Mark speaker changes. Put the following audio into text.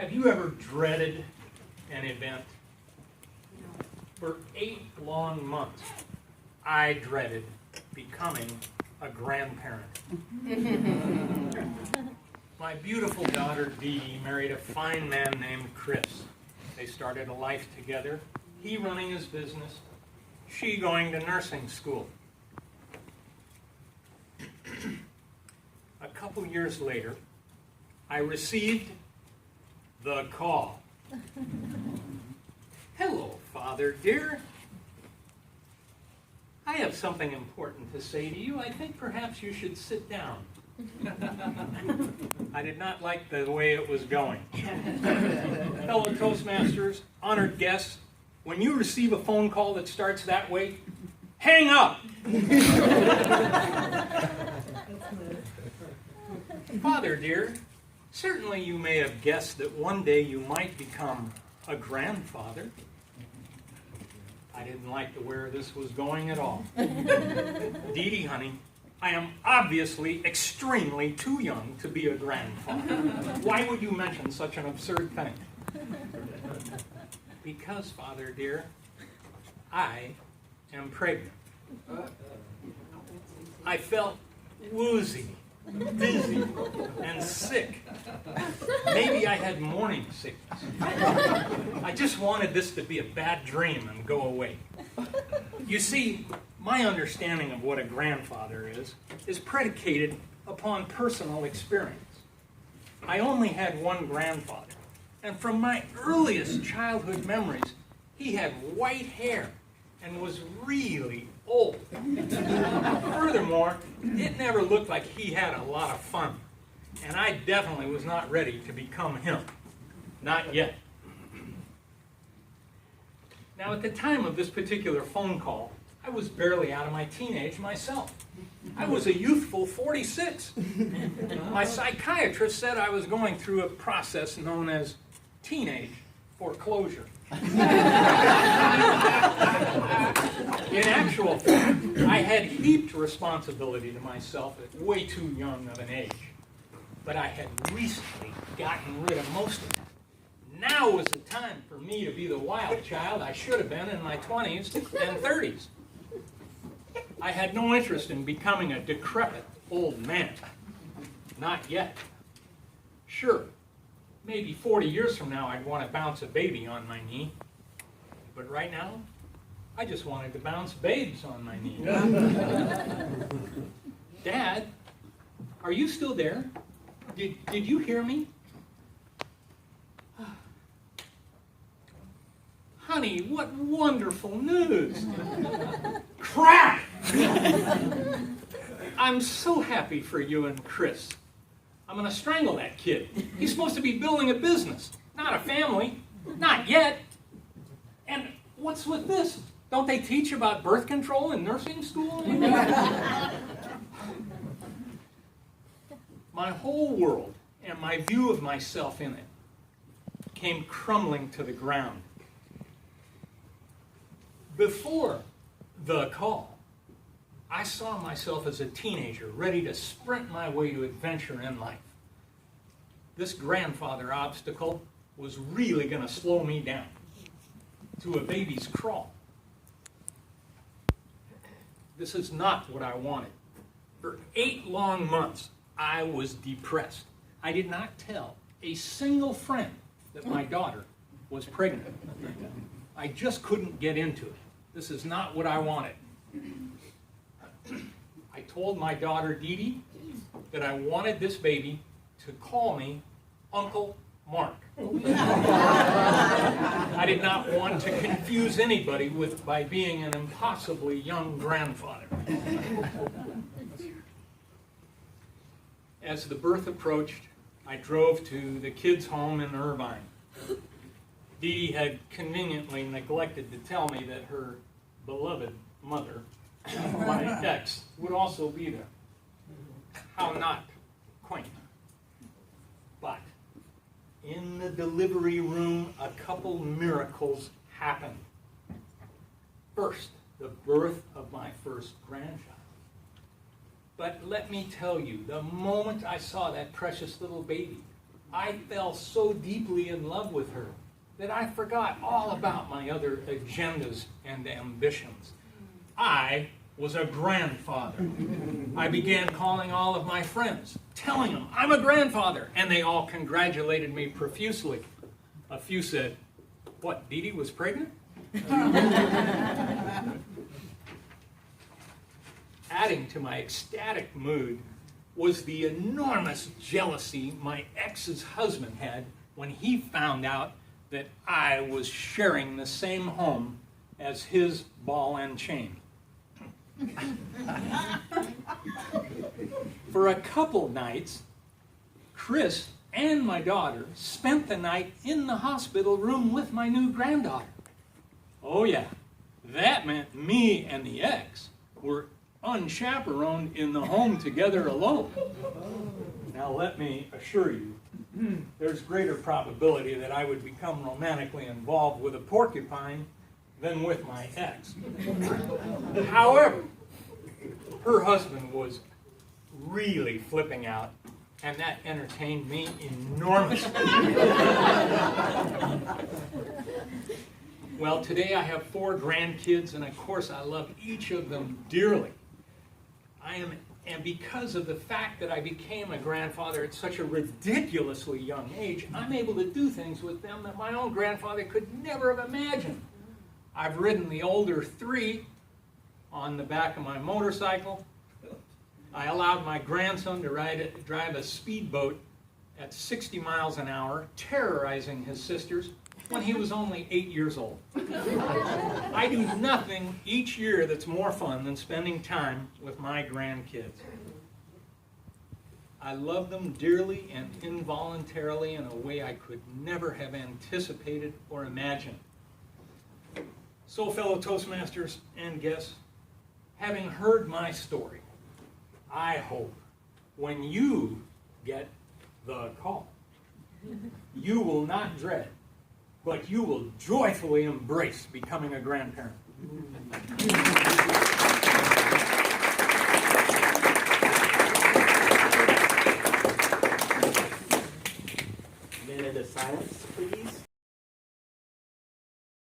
Speaker 1: Have you ever dreaded an event? For 8 long months, I dreaded becoming a grandparent. My beautiful daughter, Dee Dee, married a fine man named Chris. They started a life together, he running his business, she going to nursing school. A couple years later, I received the call. Hello, Father dear. I have something important to say to you. I think perhaps you should sit down. I did not like the way it was going. Fellow Toastmasters, honored guests, when you receive a phone call that starts that way, hang up! Father dear, certainly you may have guessed that one day you might become a grandfather. I didn't like the where this was going at all. Dee Dee, honey, I am obviously extremely too young to be a grandfather. Why would you mention such an absurd thing? Because, Father dear, I am pregnant. I felt woozy, dizzy, and sick. Maybe I had morning sickness. I just wanted this to be a bad dream and go away. You see, my understanding of what a grandfather is predicated upon personal experience. I only had one grandfather, and from my earliest childhood memories, he had white hair and was really old. Furthermore, it never looked like he had a lot of fun, and I definitely was not ready to become him. Not yet. Now, at the time of this particular phone call, I was barely out of my teenage myself. I was a youthful 46. My psychiatrist said I was going through a process known as teenage foreclosure. In actual fact, I had heaped responsibility to myself at way too young of an age. But I had recently gotten rid of most of it. Now was the time for me to be the wild child I should have been in my 20s and 30s. I had no interest in becoming a decrepit old man. Not yet. Sure, maybe 40 years from now I'd want to bounce a baby on my knee. But right now, I just wanted to bounce babes on my knee. Dad, are you still there? Did you hear me? Honey, what wonderful news! Crap! I'm so happy for you and Chris. I'm going to strangle that kid. He's supposed to be building a business, not a family. Not yet. And what's with this? Don't they teach about birth control in nursing school anymore? My whole world and my view of myself in it came crumbling to the ground. Before the call, I saw myself as a teenager ready to sprint my way to adventure in life. This grandfather obstacle was really going to slow me down to a baby's crawl. This is not what I wanted. For 8 long months, I was depressed. I did not tell a single friend that my daughter was pregnant. I just couldn't get into it. This is not what I wanted. I told my daughter, Dee Dee, that I wanted this baby to call me Uncle Mark. I did not want to confuse anybody by being an impossibly young grandfather. As the birth approached, I drove to the kids' home in Irvine. Dee Dee had conveniently neglected to tell me that her beloved mother, my ex, would also be there. How not quaint. But in the delivery room, a couple miracles happened. First, the birth of my first grandchild. But let me tell you, the moment I saw that precious little baby, I fell so deeply in love with her that I forgot all about my other agendas and ambitions. I was a grandfather. I began calling all of my friends, telling them I'm a grandfather, and they all congratulated me profusely. A few said, "What, Dee Dee was pregnant?" Adding to my ecstatic mood was the enormous jealousy my ex's husband had when he found out that I was sharing the same home as his ball and chain. For a couple nights, Chris and my daughter spent the night in the hospital room with my new granddaughter. Oh yeah, that meant me and the ex were unchaperoned in the home together alone. Now let me assure you, there's greater probability that I would become romantically involved with a porcupine than with my ex. However, her husband was really flipping out, and that entertained me enormously. Well, today I have 4 grandkids, and of course I love each of them dearly. And because of the fact that I became a grandfather at such a ridiculously young age, I'm able to do things with them that my own grandfather could never have imagined. I've ridden the older 3 on the back of my motorcycle. I allowed my grandson to drive a speedboat at 60 miles an hour, terrorizing his sisters when he was only 8 years old. I do nothing each year that's more fun than spending time with my grandkids. I love them dearly and involuntarily in a way I could never have anticipated or imagined. So, fellow Toastmasters and guests, having heard my story, I hope when you get the call, you will not dread, but you will joyfully embrace becoming a grandparent.
Speaker 2: Minute of silence.